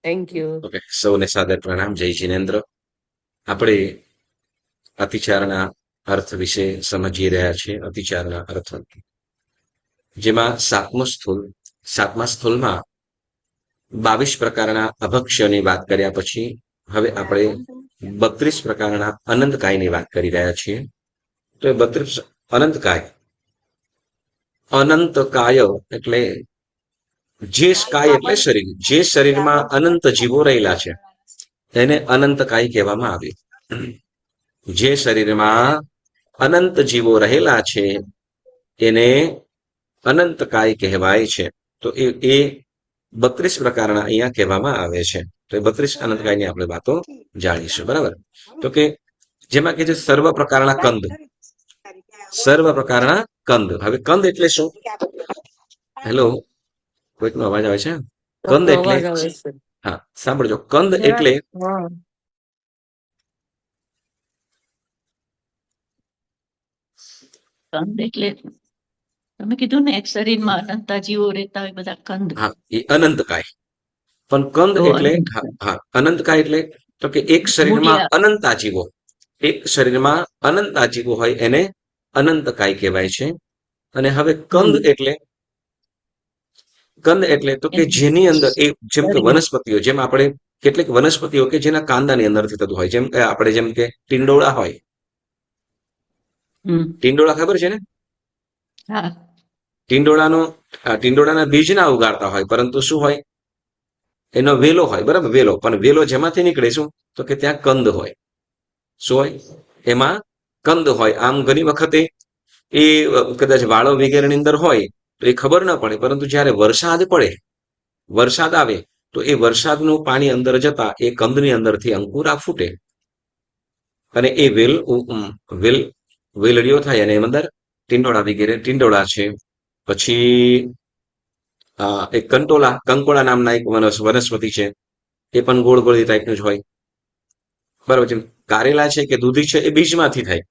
Thank you. Okay, સૌને સાદર પ્રણામ. જય જિનેન્દ્ર. આપણે અતિચારના અર્થ વિશે સમજી રહ્યા છીએ. અતિચારના અર્થ જેમાં સાતમા સ્થૂલમાં 22 પ્રકારના અભક્ષ્યની વાત કર્યા પછી હવે આપણે 32 પ્રકારના અનંતકાયની વાત કરી રહ્યા છીએ. તો એ 32 અનંતકાય એટલે જે કાય એટલે શરીર, જે શરીરમાં અનંત જીવો રહેલા છે એને અનંતકાય કહેવામાં આવે. જે શરીરમાં અનંત જીવો રહેલા છે એને અનંતકાય કહેવાય છે. તો એ 32 પ્રકારના અહીંયા કહેવામાં આવે છે. તો એ 32 અનંતકાયની આપણે વાતો જાણીશું. બરાબર. તો કે જેમાં કે છે સર્વ પ્રકારના કંદ. સર્વ પ્રકારના કંદ. હવે કંદ એટલે શું? હેલો, કોઈકનો અવાજ આવે છે? કંદ એટલે અવાજ આવે છે. હા, સાંભળજો. કંદ એટલે હા. કંદ એટલે તમે કીધું ને એક શરીરમાં અનંતા જીવો રહેતા હોય બધા કંદ. હા, એ અનંતકાય. પણ કંદ એટલે હા, અનંતકાય એટલે તો કે એક શરીરમાં અનંતા જીવો, એક શરીરમાં અનંતા જીવો હોય એને અનંતકાય કહેવાય છે. અને હવે કંદ એટલે તો કે જેની અંદર એ જેમ કે વનસ્પતિઓ, જેમ આપણે કેટલીક વનસ્પતિઓ કે જેના કાંદાની અંદરથી થતું હોય, જેમ કે આપણે જેમ કે ટીંડોળા હોય. ટીંડોળા ખબર છે ને? હા. ટીંડોળાના બીજ ના ઉગાડતા હોય, પરંતુ શું હોય? એનો વેલો હોય. બરાબર, વેલો. પણ વેલો જેમાંથી નીકળે શું? તો કે ત્યાં કંદ હોય. શું હોય? એમાં કંદ હોય. આમ ઘણી વખતે એ કદાચ વાળો વગેરેની અંદર હોય તો એ ખબર ના પડે, પરંતુ જ્યારે વરસાદ આવે તો એ વરસાદનું પાણી અંદર જતા એ કંદની અંદરથી અંકુરા ફૂટે અને એ વેલડીઓ થાય અને એની અંદર ટીંડોળા વગેરે ટીંડોળા છે. પછી એક કંકોળા નામના એક વનસ્પતિ છે. એ પણ ગોળ ગોળ ટાઈપનું જ હોય. બરાબર છે. કારેલા છે કે દૂધી છે એ બીજમાંથી થાય.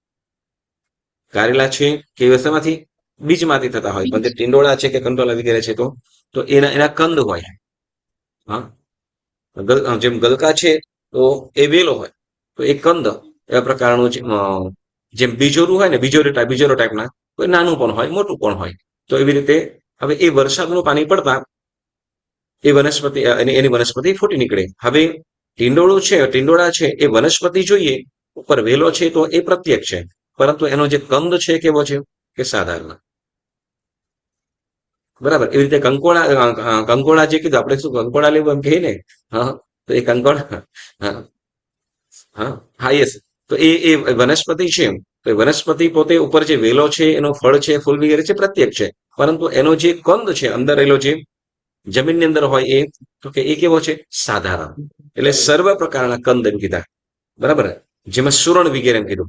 કારેલા છે કે વસામાંથી બીજમાંથી થતા હોય, પણ જે ટીંડોળા છે કે કંટોળા વગેરે છે તો એના કંદ હોય. હા, જેમ ગલકા છે તો એ વેલો હોય, તો એ કંદ એવા પ્રકારનું જેમ બીજોરું હોય ને, બીજોરો ટાઈપના, કોઈ નાનું પણ હોય, મોટું પણ હોય. તો એવી રીતે હવે એ વરસાદનું પાણી પડતા એ વનસ્પતિ એની વનસ્પતિ ફૂટી નીકળે. હવે ટીંડોળા છે એ વનસ્પતિ જોઈએ ઉપર વેલો છે તો એ પ્રત્યેક છે, પરંતુ એનો જે કંદ છે કેવો છે? કે સાધારણ. બરાબર. એવી રીતે કંકોળા જે કીધું આપણે, શું કંકોળા લેવું એમ કહે ને? હા, તો એ કંકોળા. હા હા, યસ. તો એ વનસ્પતિ છે. તો એ વનસ્પતિ પોતે ઉપર જે વેલો છે, એનો ફળ છે, ફૂલ વગેરે છે, પ્રત્યેક છે, પરંતુ એનો જે કંદ છે અંદર રહેલો જે જમીનની અંદર હોય એ તો કે એ કેવો છે? સાધારણ. એટલે સર્વ પ્રકારના કંદ એમ કીધા. બરાબર. જેમાં સુરણ વગેરે એમ કીધું.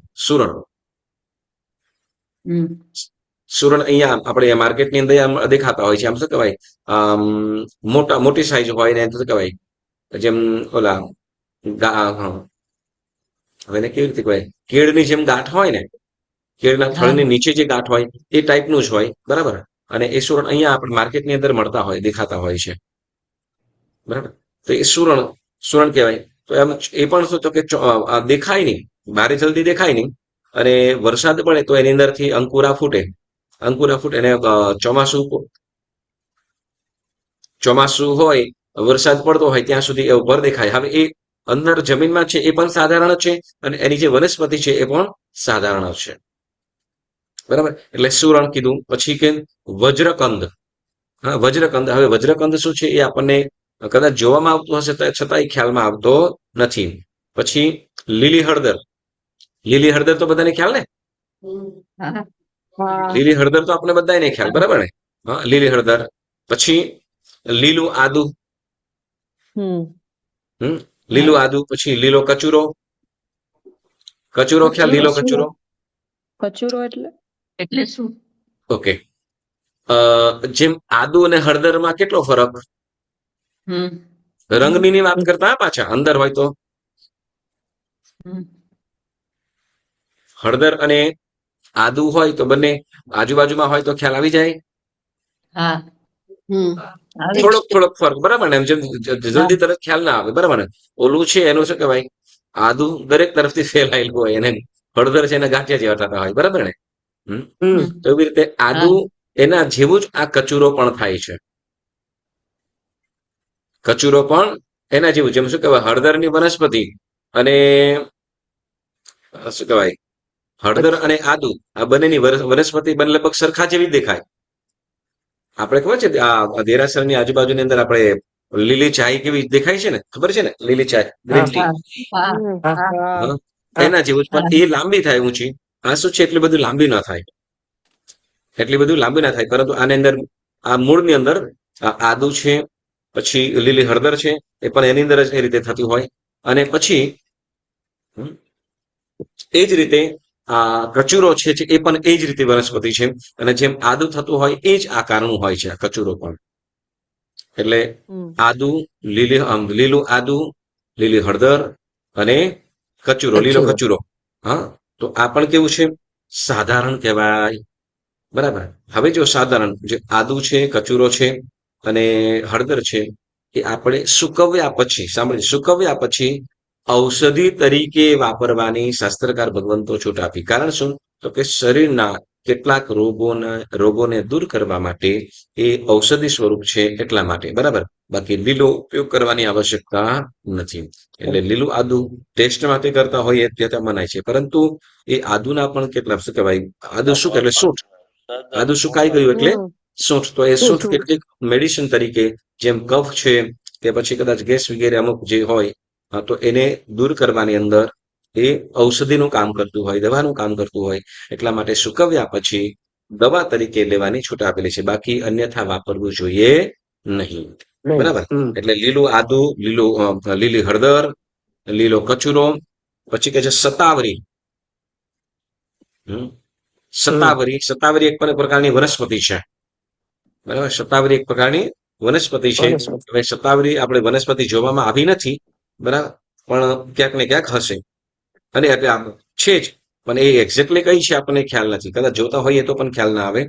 સુરણ અહીંયા આપણે માર્કેટની અંદર દેખાતા હોય છે. આમ શું કહેવાય? મોટી સાઈઝ હોય ને શું કહેવાય? જેમ ઓલા હવે એને કેવી રીતે કહેવાય? કેળની જેમ ગાંઠ હોય ને, કેળના થળની નીચે જે ગાંઠ હોય એ ટાઈપનું જ હોય. બરાબર. અને એ સુરણ અહીંયા આપણે માર્કેટની અંદર મળતા હોય, દેખાતા હોય છે. બરાબર. તો એ સુરણ કહેવાય. તો એમ એ પણ શું તો કે દેખાય નહીં, બારે જલ્દી દેખાય નહીં, અને વરસાદ પડે તો એની અંદરથી અંકુરા ફૂટે એને ચોમાસું હોય, વરસાદ પડતો હોય ત્યાં સુધી એ ઉપર દેખાય. હવે એ અંદર જમીનમાં છે એ પણ સાધારણ છે, અને એની જે વનસ્પતિ છે એ પણ સાધારણ છે. બરાબર. એટલે સુરણ કીધું. પછી કે વજ્રકંદ. હા, વજ્રકંદ. હવે વજ્રકંદ શું છે એ આપણને કદાચ જોવામાં આવતું હશે છતાંય ખ્યાલમાં આવતો નથી. પછી લીલી હળદર તો બધાને ખ્યાલ ને? લીલી હળદર તો આપણે બધાને ખ્યાલ. બરાબર ને? હા, લીલી હળદર. પછી લીલું આદુ. લીલું આદુ. પછી લીલો કચુરો. ખ્યાલ? લીલો કચુરો એટલે શું? ઓકે. જેમ આદુ અને હળદરમાં કેટલો ફરક? રંગની વાત કરતા પાછા અંદર હોય તો હળદર અને આદુ હોય તો બંને આજુબાજુમાં હોય તો ખ્યાલ આવી જાય. આવે થોડોક ફરક, બરાબર ને? એમ જેમ જલ્દી તરત ખ્યાલ ના આવે, બરાબર ને? ઓલું છે એનું શું કહેવાય, આદુ દરેક તરફથી ફેલાયેલું હોય, એને હળદર છે એને ગાંઠિયા જેવા થતા હોય, બરાબર ને? હમ. હમ તો એવી રીતે હા આદુ એના જેવું જ આ કચુરો પણ થાય છે. કચુરો પણ એના જેવું, જેમ શું કહેવાય, હળદરની વનસ્પતિ અને શું કહેવાય, હળદર અને આદુ આ બંનેની વનસ્પતિ બંને લગભગ સરખા જેવી જ દેખાય. આપણે ખબર છે આ દેરાસરની આજુબાજુની અંદર આપણે લીલી ચાય કેવી દેખાય છે ને, ખબર છે ને? લીલી ચાય, ગ્રીન હા ટી. હા હા હા હા, હા એના જેવું જ, હા પણ એ લાંબી થાય ઊંચી. આ શું છે, એટલી બધું લાંબી ન થાય, એટલી બધું લાંબી ના થાય, પરંતુ આની અંદર આ મૂળની અંદર આ આદુ છે, પછી લીલી હળદર છે, એ પણ એની અંદર જ એ રીતે થતી હોય. અને પછી હમ, એ જ રીતે આ કચુરો છે એ પણ એ જ રીતે વનસ્પતિ છે. અને જેમ આદુ થતું હોય એ જ આકારનું હોય છે આ કચુરો પણ. એટલે હમ આદુ, લીલું આદુ, લીલી હળદર અને કચુરો, લીલો કચુરો. કચુરો. હા, તો આ પણ કેવું છે, સાધારણ કહેવાય. બરાબર. હવે જો સાધારણ જે આદુ છે, કચુરો છે અને હળદર છે, એ આપણે સુકવ્યા પછી, સાંભળીએ, સુકવ્યા પછી ઔષધિ તરીકે વાપરવાની શાસ્ત્રકાર ભગવંતો છૂટ આપી. કારણ શું? તો કે શરીરના કેટલાક રોગોને દૂર કરવા માટે એ ઔષધિ સ્વરૂપ છે, એટલા માટે. બરાબર. બાકી લીલો ઉપયોગ કરવાની આવશ્યકતા નથી. એટલે લીલું આદુ ટેસ્ટ માટે કરતા હોય એ ત્યાં મનાય છે, પરંતુ એ આદુના પણ કેટલા શું કહેવાય, આદુ શું કે એટલે સૂંઠ, આદુ સુકાઈ ગયું એટલે હમ સૂંઠ. તો એ શું સૂંઠ છું કેટલીક મેડિસિન તરીકે, જેમ કફ છે કે પછી કદાચ ગેસ વગેરે અમુક જે હોય, તો એને દૂર કરવાની અંદર એ ઔષધિનું કામ કરતું હોય, દવાનું કામ કરતું હોય. એટલા માટે સુકવ્યા પછી દવા તરીકે લેવાની છૂટ આપેલી છે, બાકી અન્યથા વાપરવું જોઈએ નહીં. નહીં બરાબર. એટલે લીલું આદુ, લીલી હળદર, લીલો કચુરો, પછી કે છે શતાવરી. હમ. હમ શતાવરી એક પ્રકારની વનસ્પતિ છે. બરાબર. શતાવરી એક પ્રકારની વનસ્પતિ છે. વનસ્પતિ. હવે શતાવરી આપણે વનસ્પતિ જોવામાં આવી નથી, બરાબર, પણ ક્યાંક ને ક્યાંક હશે. અને એટલે આમ છે જ, પણ એ એક્ઝેક્ટલી કઈ છે આપણને ખ્યાલ નથી. કદાચ જોતા હોઈએ તો પણ ખ્યાલ ના આવે,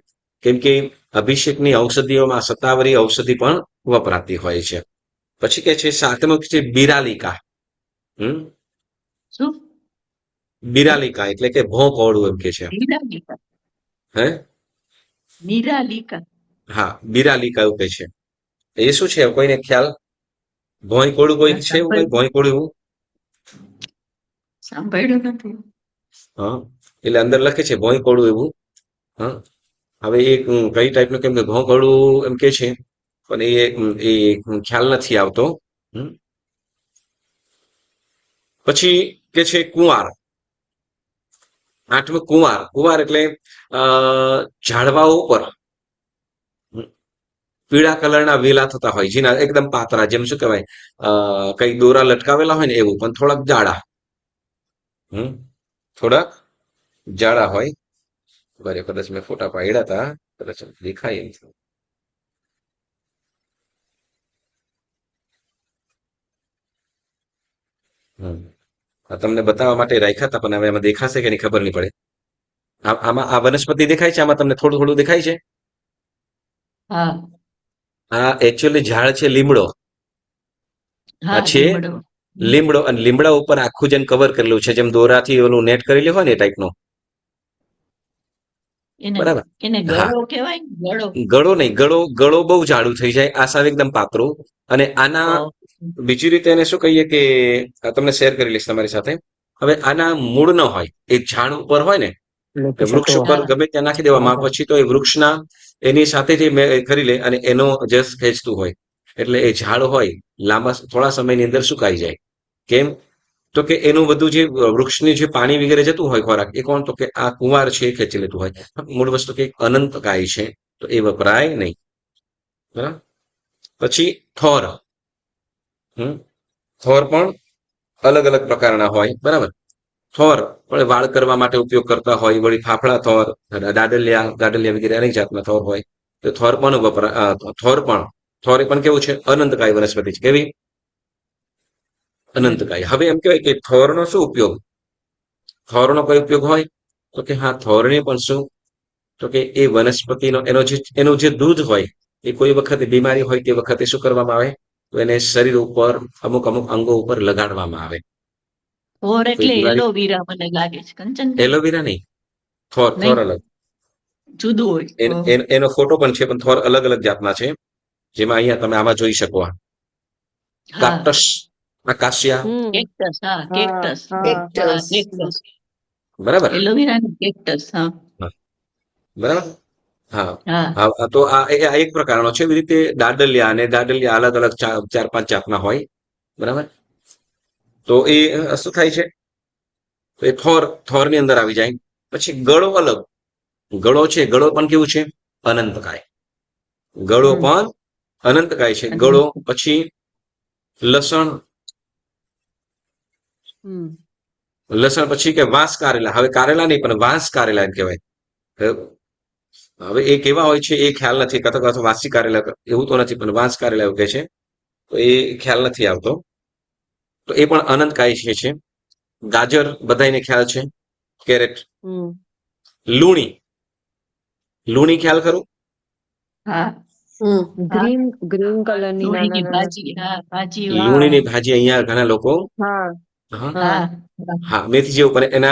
કેમ કે અભિષેકની ઔષધિઓમાં શતાવરી ઔષધિ પણ વપરાતી હોય છે. પછી કે છે સાતમું છે બિરાલિકા. હમ. શું બિરાલિકા એટલે કે ભોંકવળું એમ કે છે. નિરાલિકા હે? નિરાલિકા હા, બિરાલિકા એવું કહે છે. એ શું છે, કોઈને ખ્યાલ? ભોંયકોળું કોઈ ના છે એવું, કઈ ભોંયકોળું એવું? સાંભળ્યું નથી. હા, એટલે અંદર લખે છે ભોંયકોળું એવું. હા. હવે એ કઈ ટાઈપનું, કેમ કે ભોંયકોળું એમ કે છે, પણ એ ખ્યાલ નથી આવતો. હમ. પછી કે છે કુંવાર. આઠમું કુંવાર. કુંવાર એટલે અ ઝાડવાઓ ઉપર પીળા કલરના વેલા થતા હોય, જેના એકદમ પાતળા, જેમ શું કહેવાય, કઈ દોરા લટકાવેલા હોય ને એવું, પણ થોડાક જાડા. હમ. થોડાક જાડા હોય. બરે કદાચ મેં ફોટા પાડ્યા હતા, કદાચ દેખાય એમ. હમ. આ તમને બતાવવા માટે રાખ્યા હતા, પણ હવે એમાં દેખાશે કે નહીં ખબર નહીં પડે. આમાં આ વનસ્પતિ દેખાય છે, આમાં તમને થોડું થોડું દેખાય છે. હા આ એકચ્યુઅલી ઝાડ છે લીમડો. આ હા છે લીમડો લીમડો, અને લીમડા ઉપર આખું જેમ કવર કરેલું છે, જેમ દોરાથી ઓલું નેટ કરેલું હોય ને એ ટાઈપનો. એને બરાબર. એને હા, ગળો કહેવાય ને ગળો. ગળો નહીં, ગળો ગળો બહુ જાડું થઈ જાય, આ સાવ એકદમ પાતળું. અને આના હા બીજી રીતે એને શું કહીએ કે, આ તમને શેર કરી લઈશ તમારી સાથે. હવે આના મૂળ ન હોય, એક ઝાડ ઉપર હોય ને, એટલે એ પછી તો વૃક્ષ ઉપર હા ગમે ત્યાં નાખી દેવામાં, હા પછી તો એ વૃક્ષના એની સાથે જે કરી લે અને એનો જસ ખેંચતું હોય, એટલે એ ઝાડ હોય લાંબા થોડા સમયની અંદર સુકાઈ જાય. કેમ? તો કે એનું બધું જે વૃક્ષની જે પાણી વગેરે જતું હોય ખોરાક, એ કોણ? તો કે આ કુંવાર છે એ ખેંચી લેતું હોય. મૂળ વસ્તુ કે અનંતકાય છે, તો એ વપરાય નહીં. બરાબર. પછી થોર. હમ. થોર પણ અલગ અલગ પ્રકારના હોય, બરાબર. થોર પણ વાળ કરવા માટે ઉપયોગ કરતા હોય, વળી ફાફડા થોર, દાડલિયા વગેરે અનેક જાતના થોર હોય. તો થોર પણ થોર પણ કેવું છે, અનંતકાય વનસ્પતિ છે. કેવી? અનંતકાય. હવે એમ કહેવાય કે થોરનો શું ઉપયોગ? થોરનો કોઈ ઉપયોગ હોય? તો કે હા, થોરને પણ શું? તો કે એ વનસ્પતિનો એનું જે દૂધ હોય, એ કોઈ વખતે બીમારી હોય તે વખતે શું કરવામાં આવે? તો એને શરીર ઉપર અમુક અમુક અંગો ઉપર લગાડવામાં આવે. થોર કોઈ એટલે બીમારી એલોવેરા મને લાગે છે કંચન એલોવેરા નહીં, થોર નહીં અલગ. જુદું હોય એનો ફોટો પણ છે, પણ થોર અલગ અલગ જાતના છે. જેમાં અહીંયા તમે આમાં જોઈ શકો, આ હા કાક્ટસ, આકાશિયા, કેક્ટસ હા હા કેક્ટસ હા હા હા કેક્ટસ બરાબર. એલોવેરા નું કેક્ટસ હા બરાબર. હા હા હા, તો આ એક પ્રકારનો છે. એવી રીતે દાડલિયા, અને દાડલિયા અલગ અલગ ચાર પાંચ જાતના હોય. બરાબર. તો એ શું થાય છે? તો એ થોરની અંદર આવી જાય. પછી ગળો અલગ. ગળો છે, ગળો પણ કેવું છે? અનંતકાય. ગળો હમ પણ અનંતકાય છે. અને ગળો પછી લસણ, લસણ પછી કે વાંસ કારેલા. હવે કારેલા નહીં, પણ વાંસ કારેલા એમ કહેવાય. હવે એ કેવા હોય છે એ ખ્યાલ નથી. કથો વાંસી કારેલા એવું તો નથી, પણ વાંસ કારેલા એવું કહે છે. તો એ ખ્યાલ નથી આવતો. તો એ પણ અનંતકાય છે. ગાજર બધાને ખ્યાલ છે. કેરેટ, લુણી, લુણી ખ્યાલ ખરું? હા ગ્રીન ગ્રીન કલરની નાના લોણીની નાના. ભાજી હા ભાજી હા. લુણીની ભાજી અહીંયા ઘણા લોકો, હા હા હા હા, મેથી જેવું, પણ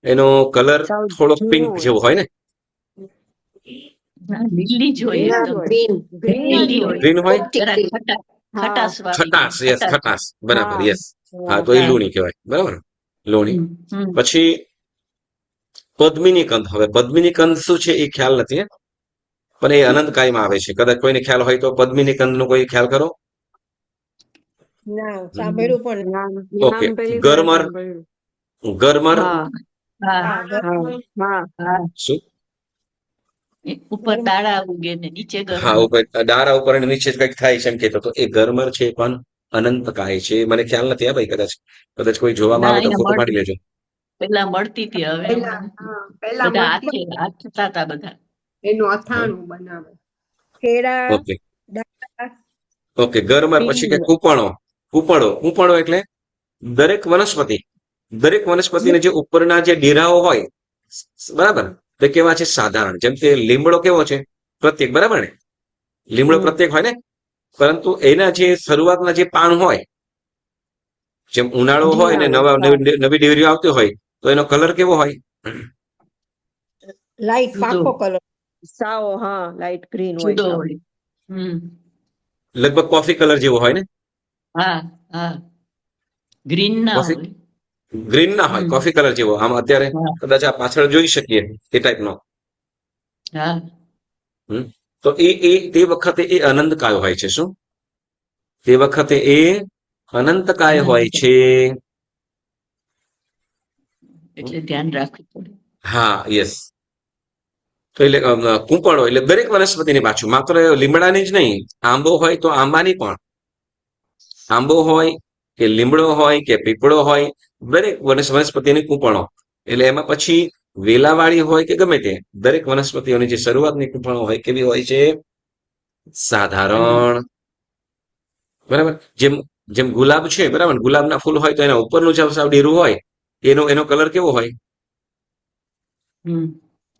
એનો કલર સાવ થોડો ઝીણું પિંક હોય. જેવો હોય ને? હા, લીલી જ હોય ગ્રીન જ એકદમ હોય. ગ્રીન ગ્રીન જ લીલી હોય. હોય ગ્રીન હોય, જરાક હા ખટાસ વાળી ખટાશ, યસ, ખટાશ ખટાશ, બરાબર, હા યસ. હા, તો એ હા લુણી કહેવાય. બરાબર, લુણી. હમ પછી પદ્મિની કંદ. હવે પદ્મિની કંદ શું છે એ ખ્યાલ નથી, પણ એ અનંતકાયમાં આવે છે. કદાચ કોઈને ખ્યાલ હોય તો પદ્મિની કંદ નો કોઈ ખ્યાલ કરો? ના સાંભળ્યું પણ ઓકે. નામ પહેલી વાર ગરમર, સાંભળ્યું. ગરમર હા હા હા હા હા હા શું? ઉપર તાળા ઉગે ને નીચે હા, ગરમ ઉપર ડારા ઉપર અને નીચે કંઈક થાય છે એમ કહેતો. તો એ ગરમર છે પણ અનંતકાય છે. મને ખ્યાલ નથી, હા ભાઈ. કદાચ કદાચ કોઈ જોવામાં ના આવે તો એને ફોટો પાડી લેજો. પેલા મળતી હતી હવે પેલા બધા મળતી હાથ થતા હતા બધા એનું અથાણું બનાવે કેળા ઓકે દાળ ઓકે. ગરમર પછી કે પિંગ. કૂપણો. કૂપણો એટલે દરેક વનસ્પતિને જે ઉપરના જે ડીરાઓ હોય, બરાબર, તે કેવા છે? સાધારણ. જેમ કે લીમડો કેવો છે? પ્રત્યેક, બરાબર ને? લીમડો પ્રત્યેક હોય ને? પરંતુ એના જે શરૂઆતના જે પાન હોય, જેમ ઉનાળો હોય ને ઝીણા હોય. નવી ડિગ્રીઓ આવતી હોય, તો એનો કલર કેવો હોય? લાઈટ જુદો પાકો કલર સાવ હા લાઈટ ગ્રીન હોય જુદો સાવ. હોય હમ લગભગ કોફી કલર જેવો હોય ને? હા હા ગ્રીન ના કોફી હોય ગ્રીન ના હોય, હમ કોફી કલર જેવો. આમ અત્યારે હા કદાચ આ પાછળ જોઈ શકીએ એ ટાઈપનો. હા હમ. તો તે વખતે એ અનંતકાય હોય છે. શું? તે વખતે એ અનંતકાય હોય અનંત છે. એટલે ધ્યાન રાખવું પડે હા, યસ. તો એટલે કૂંપણો એટલે દરેક વનસ્પતિની પાછું, માત્ર લીમડાની જ નહીં. આંબો હોય તો આંબાની પણ, આંબો હોય કે લીમડો હોય કે પીપળો હોય, દરેક વનસ્પતિની કૂંપણો. એટલે એમાં પછી વેલાવાળી હોય કે ગમે તે, દરેક વનસ્પતિઓની જે શરૂઆતની કૂંપણો હોય કેવી હોય છે? અનંત સાધારણ. બરાબર. જેમ જેમ ગુલાબ છે, બરાબર, ગુલાબના ફૂલ હોય તો એના ઉપરનું જે સાવ ડેરું હોય, એનો કલર કેવો હોય? હમ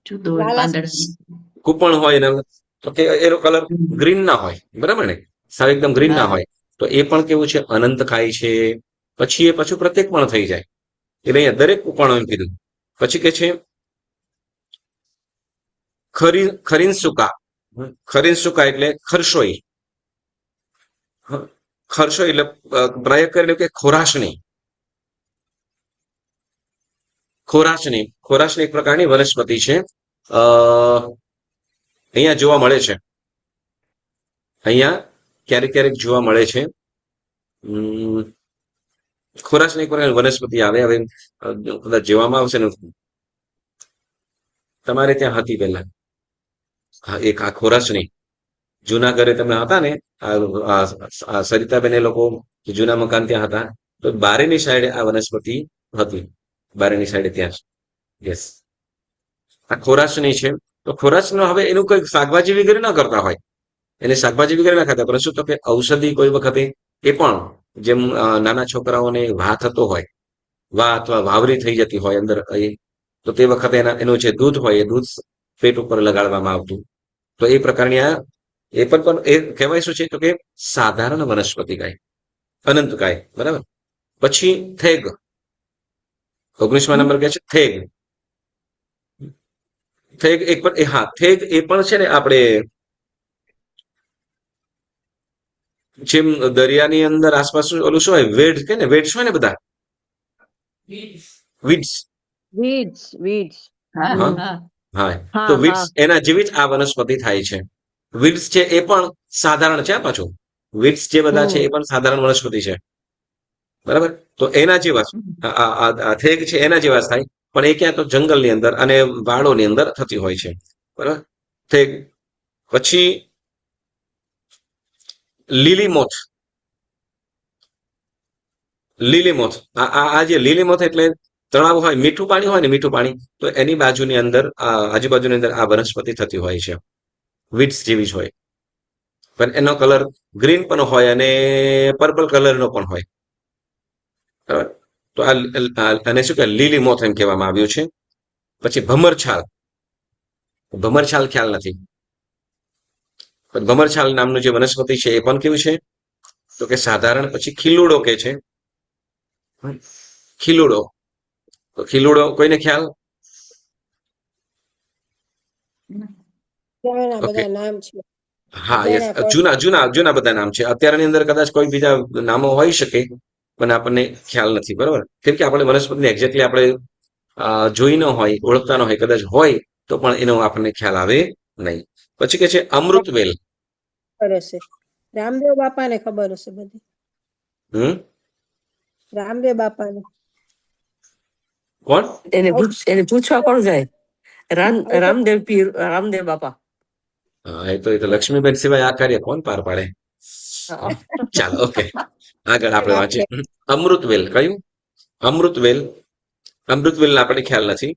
જુદો હોય લાલા પાંદડા કૂપણ હોય ને, તો કે એનો કલર ગ્રીન ના હોય, બરાબર ને? સાવ એકદમ ગ્રીન ના હા હોય. તો એ પણ કેવું છે? અનંત ખાય છે. પછી એ પાછું પ્રત્યેક પણ થઈ જાય. એટલે અહીંયા દરેક કૂપણો એમ કીધું. પછી કે છે ખરીન સુકા. ખરીન સુકા એટલે ખરસોઈ. ખરસોઈ એટલે પ્રયોગ કરેલો કે ખોરાશની. ખોરાશની એક પ્રકારની વનસ્પતિ છે. અહીંયા જોવા મળે છે. અહીંયા ક્યારેક ક્યારેક જોવા મળે છે. ખોરાશની એક પ્રકારની વનસ્પતિ આવે. હવે કદાચ જોવામાં આવશે ને, તમારે ત્યાં હતી પહેલા. હા, એક આ ખોરાશની જૂના ઘરે તમે હતા ને, સરિતાબેન એ લોકો જૂના મકાન ત્યાં હતા, તો બારેની સાઈડે આ વનસ્પતિ હતી. બારેની સાઈડે ત્યાં યસ, આ ખોરાશની છે. તો ખોરાશનો હવે એનું કંઈક શાકભાજી વગેરે ન કરતા હોય, એને શાકભાજી વગેરે ના ખાતા, પરંતુ તો કે ઔષધિ કોઈ વખતે એ પણ, જેમ નાના છોકરાઓને વા થતો હોય, વા અથવા વાવરી થઈ જતી હોય અંદર, તો તે વખતે એનું જે દૂધ હોય એ દૂધ પેટ ઉપર લગાડવામાં આવતું. તો એ પ્રકારની આ એ પણ એ કહેવાય શું છે તો કે સાધારણ વનસ્પતિ કાય, અનંત કાય, બરાબર. પછી થેગ, 19મા નંબર કે છે થેગ. થેગ એક પણ હા, થેગ એ પણ છે ને આપણે જેમ દરિયાની અંદર આસપાસ ઓલું શું હોય, વેડ કે ને, વેડ્સ હોય ને બધા, વીડ્સ. વીડ્સ હા હા હા હા, હા તો હા વીડ્સ એના જેવી જ આ વનસ્પતિ થાય છે. વીડ્સ છે એ પણ સાધારણ છે પાછું. વીડ્સ જે બધા છે એ પણ સાધારણ વનસ્પતિ છે, બરાબર. તો એના જેવા થેગ છે એના જેવા જ થાય, પણ એ ક્યાં તો જંગલની અંદર અને વાડોની અંદર થતી હોય છે, બરાબર. થેગ. પછી લીલીમોથ. લીલીમોથ, આ જે લીલીમોથ એટલે તળાવ હોય, મીઠું પાણી હોય ને, મીઠું પાણી, તો એની બાજુની અંદર આજુબાજુની અંદર આ વનસ્પતિ થતી હોય છે. વીડ્સ જેવી જ હોય, પણ એનો કલર ગ્રીન પણ હોય અને પર્પલ કલરનો પણ હોય, બરાબર. તો આને શું કે લીલી મોથ એમ કહેવામાં આવ્યું છે. પછી ભમરછાલ. ભમરછાલ ખ્યાલ નથી, પણ ભમરછાલ નામનું જે વનસ્પતિ છે એ પણ કેવું છે તો કે સાધારણ. પછી ખીલુડો કે છે, ખીલુડો. તો ખીલુડો કોઈને ખ્યાલ? ત્યાંના ઓકે, બધા નામ છે. હા યસ, જણા પણ જૂના જૂના જૂના બધા નામ છે. અત્યારની અંદર કદાચ કોઈ બીજા નામો હોઈ શકે, પણ આપણને ખ્યાલ નથી, બરોબર. કેમ કે આપણે વનસ્પતિને એક્ઝેક્ટલી આપણે જોઈ ન હોય, ઓળખતા ન હોય, કદાચ હોય તો પણ એનો આપણને ખ્યાલ આવે નહીં. પછી કે છે અમૃતવેલ. ખબર હશે. રામદેવ બાપાને ખબર હશે બધી. હમ રામદેવ બાપાને કોણ? એને પૂછવા કોણ જાય? આવું રામદેવ પીર, રામદેવ બાપા. હા, એ તો લક્ષ્મીબેન સિવાય આ કાર્ય કોણ પાર પાડે? હા. ચાલો, ઓકે, આગળ તો આપણે વાંચીએ. અમૃતવેલ કયું? અમૃતવેલ. અમૃતવેલ આપણને ખ્યાલ નથી.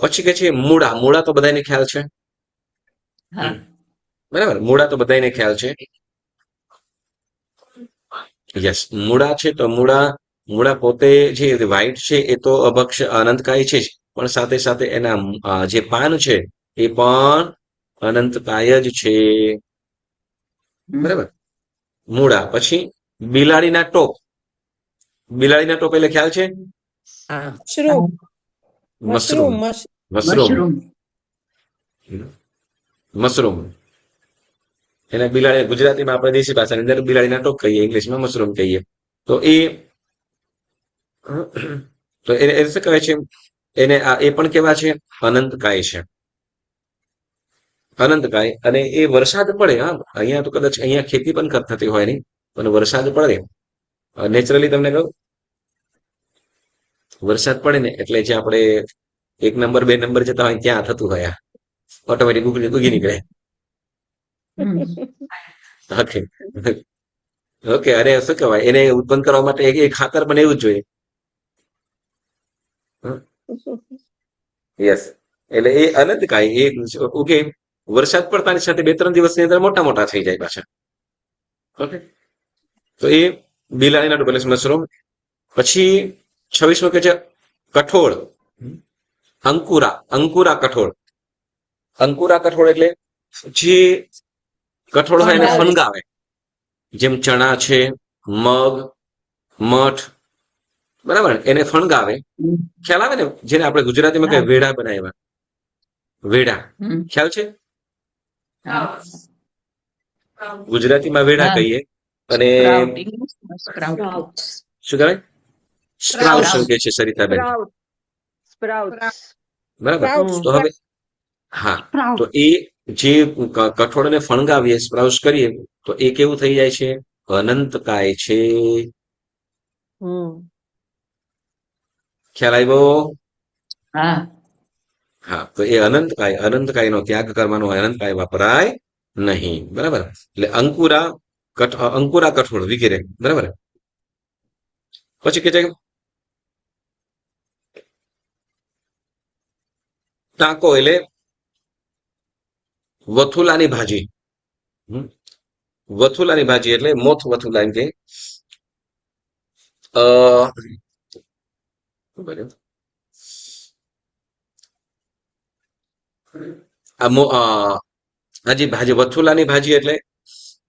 પછી કે છે મૂળા. મૂળા તો બધાને ખ્યાલ છે, હા બરાબર. મૂળા તો બધાને ખ્યાલ છે. યસ, મૂળા છે. તો મૂળા, મૂળા પોતે જે વ્હાઈટ છે એ તો અભક્ષ અનંતકાય છે જ, પણ સાથે સાથે એના જે પાન છે એ પણ અનંતકાય જ છે, બરાબર. મૂળા. પછી બિલાડીના ટોપ. બિલાડીના ટોપ એટલે ખ્યાલ છે? હા. Mushroom mushroom. Mushroom mushroom. Mushroom. Mushroom. એને બિલાડી, ગુજરાતીમાં આપણે દેશી ભાષાની અંદર બિલાડીના ટોપ કહીએ, ઇંગ્લિશમાં મશરૂમ કહીએ. તો તો એને શું કહેવાય છે? એને એ પણ કેવા છે? અનંતકાય છે, અનંતકાય. અને એ વરસાદ પડે, હા, અહીંયા તો કદાચ અહીંયા ખેતી પણ થતી હોય નહીં, પણ વરસાદ પડે નેચરલી, તમને કહું, વરસાદ પડે ને એટલે જે આપણે 1 નંબર 2 નંબર જતા હોય ત્યાં થતું હોય, ઓટોમેટિક ઉગી નીકળે. હમ ઓકે, ઓકે. અરે શું કહેવાય, એને ઉત્પન્ન કરવા માટે એક ખાતર પણ એવું જ જોઈએ. યસ, એટલે એ અનંતકાય એ ઉગે. વરસાદ પડતાની સાથે 2-3 દિવસની અંદર મોટા મોટા થઈ જાય પાછા. ઓકે, તો એ બિલાડીના ટોપ એટલે મશરૂમ. પછી 26મો કે છે કઠોળ. અંકુરા. અંકુરા કઠોળ. અંકુરા કઠોળ એટલે જે કઠોળ હોય એને ફણગાવે. ફણગાવે, જેમ ચણા છે, મગ, મઠ, બરાબર, એને ફણગાવે. હમ ખ્યાલ આવે ને? જેને આપણે ગુજરાતીમાં કહીએ હા વેડા બનાવ્યા, વેડા. હમ ખ્યાલ છે? હા ગુજરાતીમાં વેડા હા કહીએ. અને સ્પ્રાઉટ, ઇંગ્લિશમાં સ્પ્રાઉટ. શું કહેવાય? સ્પ્રાઉટ્સ એમ સ્પ્રાઉટ્સ કે છે સરિતાબેન, સ્પ્રાઉટ્સ. બરાબર. સ્પ્રાઉટ્સ તો હવે હા, તો સ્પ્રાઉટ. એ જે કઠોળને ફણગાવીએ, સ્પ્રાઉટ્સ કરીએ, તો એ કેવું થઈ જાય છે? અનંતકાય છે. હમ ખ્યાલ આવ્યો? હા હા, તો એ અનંતકાય, અનંતકાયનો ત્યાગ કરવાનો, અનંતકાય વપરાય નહીં, બરાબર. એટલે અંકુરા, અંકુરા કઠોળ વગેરે, બરાબર. પછી કે છે ટાંકો એટલે વથુલાની ભાજી. વથુલાની ભાજી એટલે મોથ વથુલા એમ કે. શું કર્યું? હજી ભાજી વથુલાની ભાજી એટલે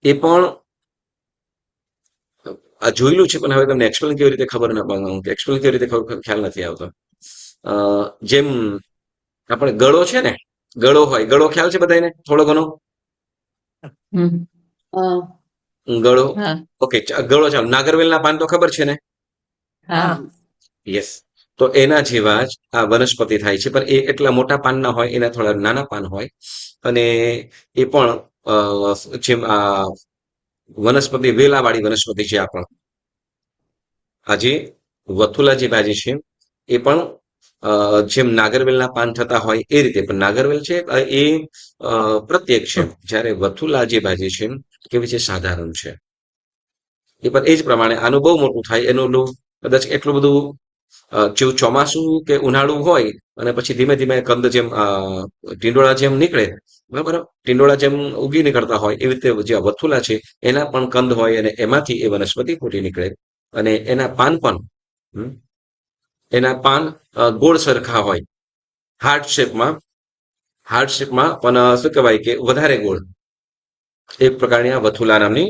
એ પણ આ જોયેલું છે પણ હવે તમને એક્સપ્લેન કેવી રીતે ખબર ના પડે એક્સપ્લેન કેવી રીતે ખબર ખ્યાલ નથી આવતો. જેમ આપણે ગળો છે ને, ગળો હોય, ગળો ખ્યાલ છે બધાને થોડો ઘણો? હમ ગળો, હા ઓકે, ગળો ચાલો. નાગરવેલના પાન તો ખબર છે ને? હા યસ. તો એના જેવા જ આ વનસ્પતિ થાય છે, પણ એ એટલા મોટા પાન ના હોય, એના થોડા નાના પાન હોય. અને એ પણ જેમ આ વનસ્પતિ વેલાવાળી વનસ્પતિ છે. આ પણ આજે વથુલા જે ભાજી છે એ પણ જેમ નાગરવેલના પાન થતા હોય એ રીતે, પણ નાગરવેલ છે એ પ્રત્યેક છે, જ્યારે વથુલા જે ભાજી છે કેવી છે, સાધારણ છે. એ પણ એ જ પ્રમાણે આનું બહુ મોટું થાય, એનું કદાચ એટલું બધું જેવું ચોમાસું કે ઉનાળું હોય અને પછી ધીમે ધીમે કંદ જેમ ટીંડોળા જેમ નીકળે, બરાબર, ટીંડોળા જેમ ઉગી નીકળતા હોય એવી રીતે જે વથુલા છે એના પણ કંદ હોય અને એમાંથી એ વનસ્પતિ ફૂટી નીકળે. અને એના પાન પણ એના પાન ગોળ સરખા હોય, હાર્ટ શેપમાં પણ શું કહેવાય કે વધારે ગોળ. એક પ્રકારની આ વથુલા નામની